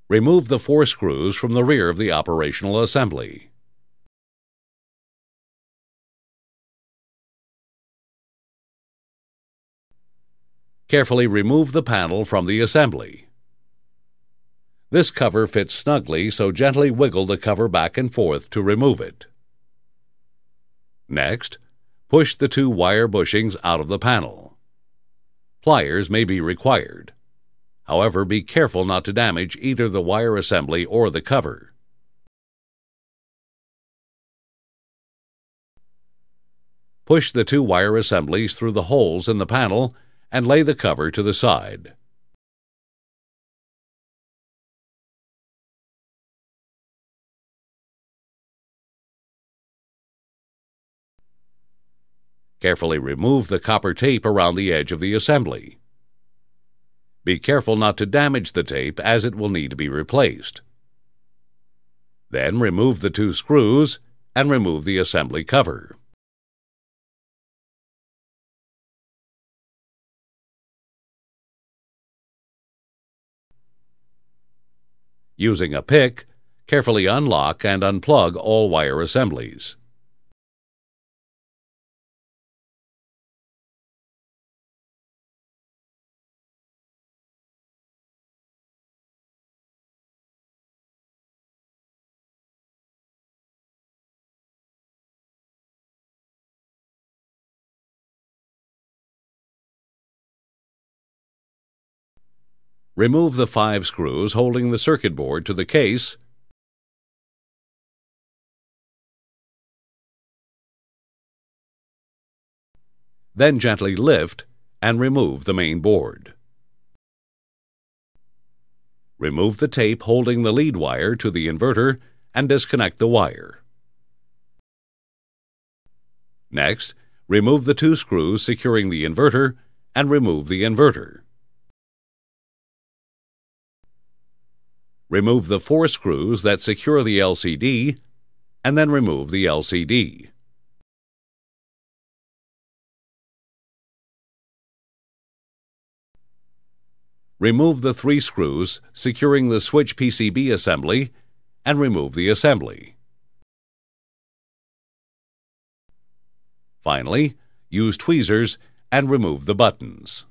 Remove the 4 screws from the rear of the operational assembly. Carefully remove the panel from the assembly. This cover fits snugly, so gently wiggle the cover back and forth to remove it. Next, push the 2 wire bushings out of the panel. Pliers may be required. However, be careful not to damage either the wire assembly or the cover. Push the 2 wire assemblies through the holes in the panel and lay the cover to the side. Carefully remove the copper tape around the edge of the assembly. Be careful not to damage the tape, as it will need to be replaced. Then remove the 2 screws and remove the assembly cover. Using a pick, carefully unlock and unplug all wire assemblies. Remove the 5 screws holding the circuit board to the case. Then gently lift and remove the main board. Remove the tape holding the lead wire to the inverter and disconnect the wire. Next, remove the 2 screws securing the inverter and remove the inverter. Remove the 4 screws that secure the LCD and then remove the LCD. Remove the 3 screws securing the switch PCB assembly and remove the assembly. Finally, use tweezers and remove the buttons.